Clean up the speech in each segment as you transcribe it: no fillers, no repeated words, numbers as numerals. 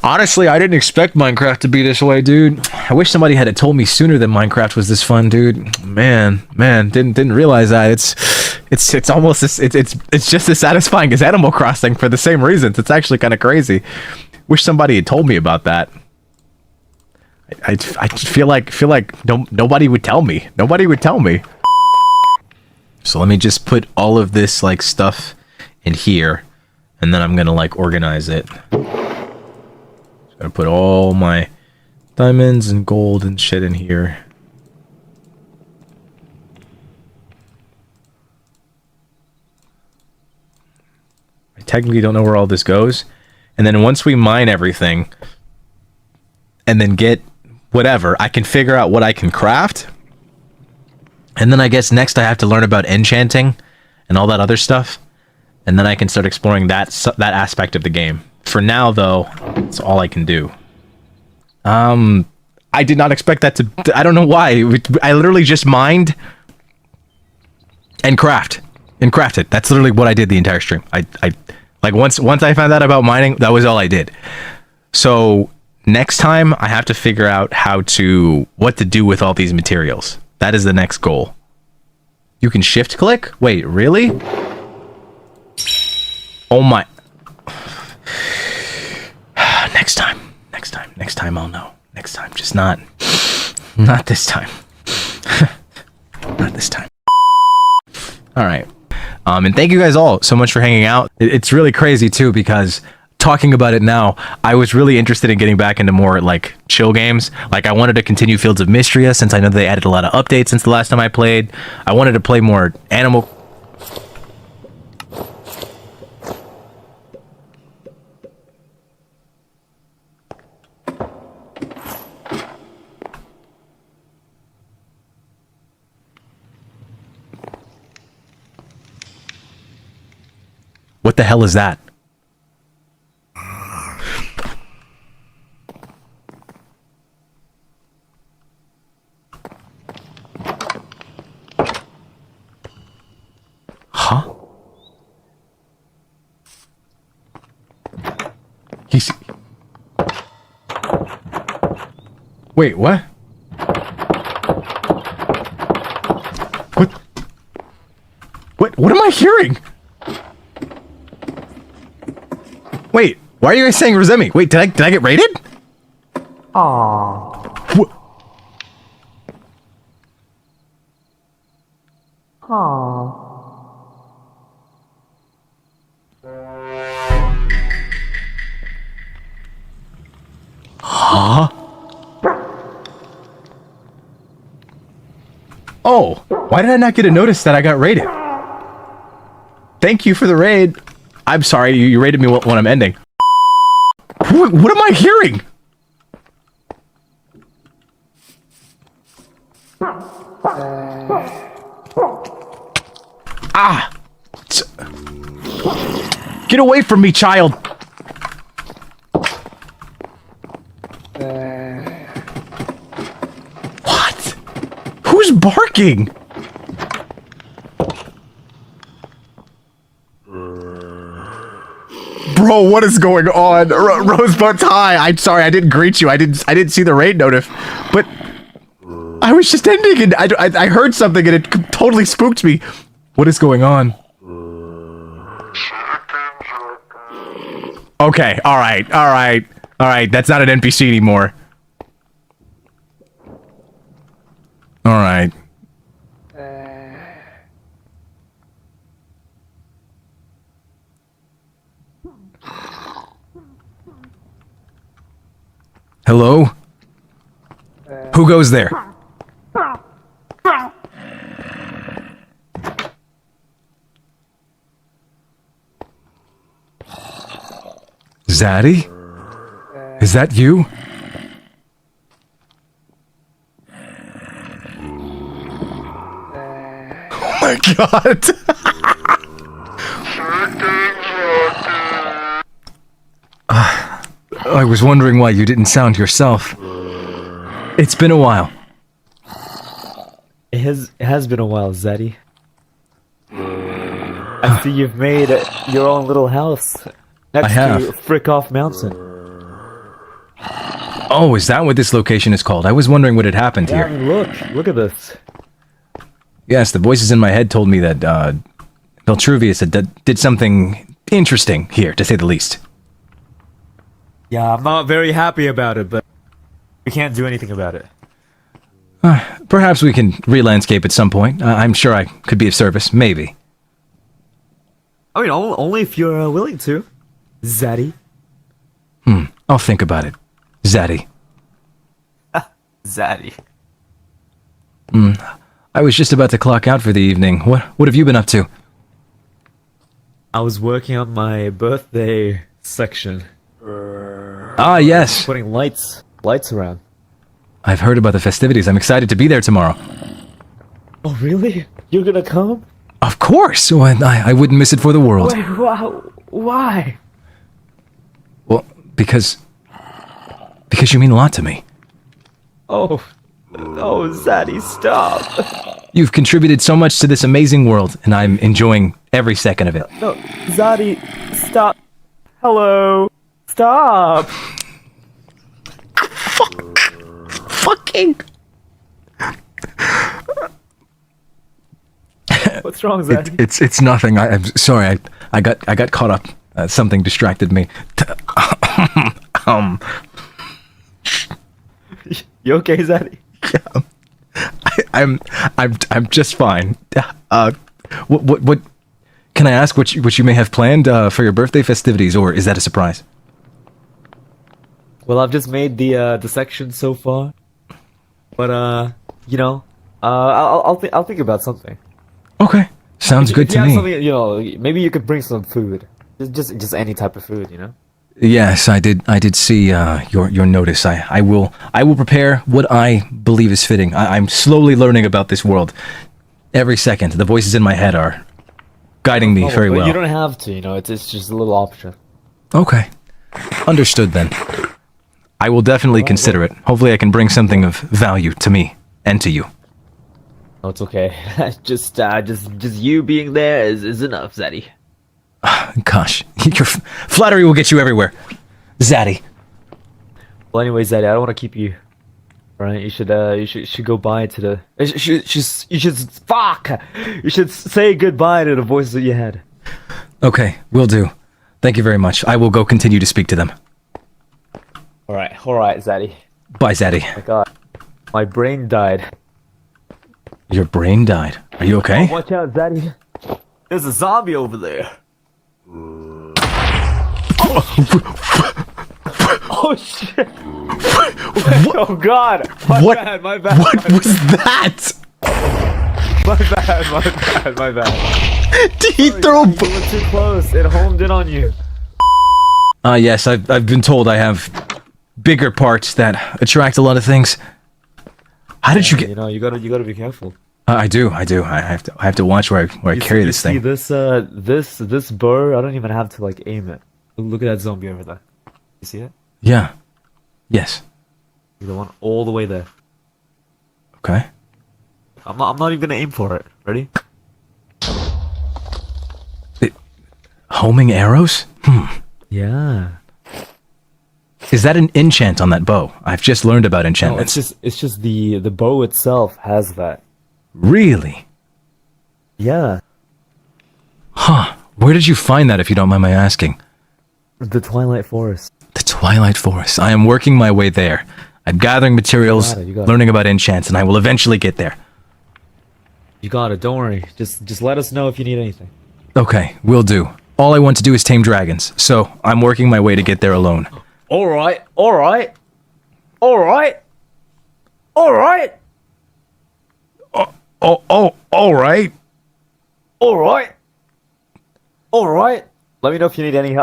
Honestly, I didn't expect Minecraft to be this way, dude. I wish somebody had told me sooner that Minecraft was this fun, dude. Man, didn't realize that. It's almost it's just as satisfying as Animal Crossing for the same reasons. It's actually kind of crazy. Wish somebody had told me about that. I feel like nobody would tell me. Nobody would tell me. So let me just put all of this like stuff in here, and then I'm gonna like organize it. Gonna put all my diamonds and gold and shit in here. I technically don't know where all this goes. And then once we mine everything and then get whatever, I can figure out what I can craft. And then I guess next I have to learn about enchanting and all that other stuff. And then I can start exploring that aspect of the game. For now, though, that's all I can do. I did not expect that to... I don't know why. I literally just mined and crafted. That's literally what I did the entire stream. I like once I found out about mining, that was all I did. So next time I have to figure out what to do with all these materials. That is the next goal. You can shift click? Wait, really? Oh my... Next time I'll know. Next time, just not this time. Not this time. All right. And thank you guys all so much for hanging out. It's really crazy too, because talking about it now, I was really interested in getting back into more like chill games. Like I wanted to continue Fields of Mystria since I know they added a lot of updates since the last time I played. I wanted to play more Animal... What the hell is that? Huh? Wait, what? What am I hearing? Wait, why are you guys saying resent me? Wait, did I get raided? Aww. What? Aww. Huh? Oh, why did I not get a notice that I got raided? Thank you for the raid. I'm sorry, you raided me when I'm ending. What am I hearing? Ah! Get away from me, child! What? Who's barking? Bro, what is going on? Rosebuds, hi. I'm sorry, I didn't greet you. I didn't see the raid notif, but I was just ending and I heard something and it totally spooked me. What is going on? Okay, all right. That's not an NPC anymore. All right. Hello? Who goes there? Zaddy? Is that you? Oh my god! I was wondering why you didn't sound yourself. It's been a while. It has been a while, Zaddy. I see you've made your own little house next to Frick Off Mountain. Oh, is that what this location is called? I was wondering what had happened Yeah, I here. mean, look at this. Yes, the voices in my head told me that Beltruvius did something interesting here, to say the least. Yeah, I'm not very happy about it, but we can't do anything about it. Perhaps we can re-landscape at some point. I'm sure I could be of service, maybe. I mean, only if you're willing to. Zaddy. I'll think about it. Zaddy. Zaddy. I was just about to clock out for the evening. What have you been up to? I was working on my birthday section. Ah, yes. Putting lights around. I've heard about the festivities. I'm excited to be there tomorrow. Oh, really? You're gonna come? Of course! Well, I wouldn't miss it for the world. Wait, why? Well, because you mean a lot to me. Oh, Zaddy, stop. You've contributed so much to this amazing world, and I'm enjoying every second of it. No, Zaddy, stop. Hello. Stop. Fucking... What's wrong, Zaddy? It's nothing. I'm sorry. I got caught up. Something distracted me. You okay, Zaddy? I'm just fine. What can I ask what you may have planned for your birthday festivities, or is that a surprise? Well, I've just made the section so far, but you know, I'll think about something. Okay, sounds good If to you have me. something, you know, maybe you could bring some food. Just any type of food, you know. Yes, I did see your notice. I will prepare what I believe is fitting. I'm slowly learning about this world. Every second, the voices in my head are guiding me very But well. you don't have to, you know. It's just a little option. Okay, understood then. I will definitely consider it. Hopefully, I can bring something of value to me and to you. No, it's okay. just you being there is enough, Zaddy. Gosh, your flattery will get you everywhere, Zaddy. Well, anyway, Zaddy, I don't want to keep you. Right? You should go bye to the. You should fuck. You should say goodbye to the voices that you had. Okay, will do. Thank you very much. I will go continue to speak to them. All right, Zaddy. Bye, Zaddy. My God, my brain died. Your brain died. Are you okay? Oh, watch out, Zaddy. There's a zombie over there. Oh shit! Oh God! My bad. What was that? My bad. Did he throw? You were too close. It homed in on you. Yes, I've been told I have bigger parts that attract a lot of things. How did you get? You know, you gotta be careful. I do. I have to watch where I carry this See thing. this burr. I don't even have to like aim it. Look at that zombie over there. You see it? Yeah. Yes. The one all the way there. Okay. I'm not even gonna aim for it. Ready? Homing arrows? Yeah. Is that an enchant on that bow? I've just learned about No, enchantments. it's just the bow itself has that. Really? Yeah. Huh. Where did you find that, if you don't mind my asking? The Twilight Forest. The Twilight Forest. I am working my way there. I'm gathering materials, You got it. learning about enchants, and I will eventually get there. You got it. Don't worry. Just let us know if you need anything. Okay, will do. All I want to do is tame dragons, so I'm working my way to get there alone. All right. All right. Let me know if you need any.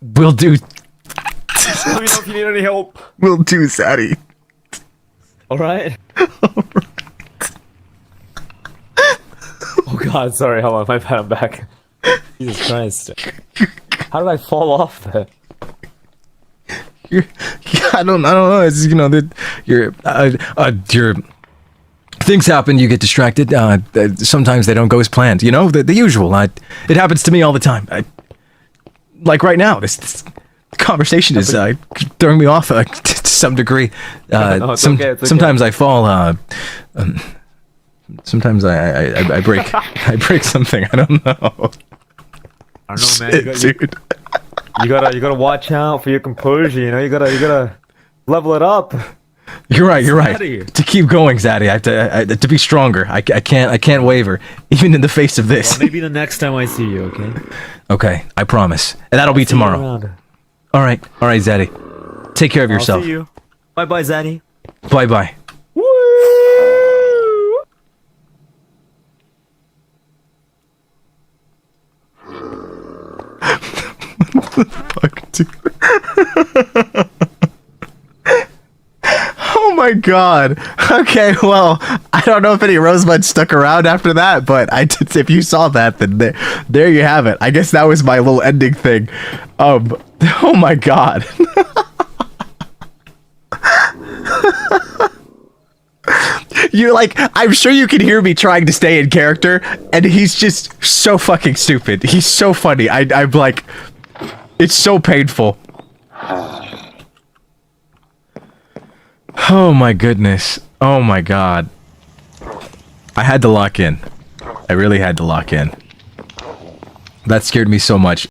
Will do. Let me know if you need any help. Will do, Sadie. All right. Oh God, sorry. Hold on, my bad. I'm back. Jesus Christ. How did I fall off there? I don't know. It's your things happen. You get distracted. Sometimes they don't go as planned. You know the usual. It happens to me all the time. Like right now. This conversation is throwing me off to some degree. No, it's okay, it's okay. Sometimes I fall. Sometimes I break I break something. I don't know. I don't know, man. You gotta watch out for your composure. You know, you gotta level it up. You're right. To keep going, Zaddy, I have to be stronger. I can't waver, even in the face of this. Well, maybe the next time I see you, okay? Okay, I promise, and that'll be tomorrow. All right, Zaddy. Take care of yourself. I'll see you. Bye, Zaddy. Bye. Woo! Fuck, dude. Oh my god. Okay, well, I don't know if any Rosebud stuck around after that, but if you saw that, then there you have it. I guess that was my little ending thing. Oh my god. You're like, I'm sure you can hear me trying to stay in character, and he's just so fucking stupid. He's so funny. I'm like, it's so painful. Oh my goodness. Oh my god. I had to lock in. I really had to lock in. That scared me so much.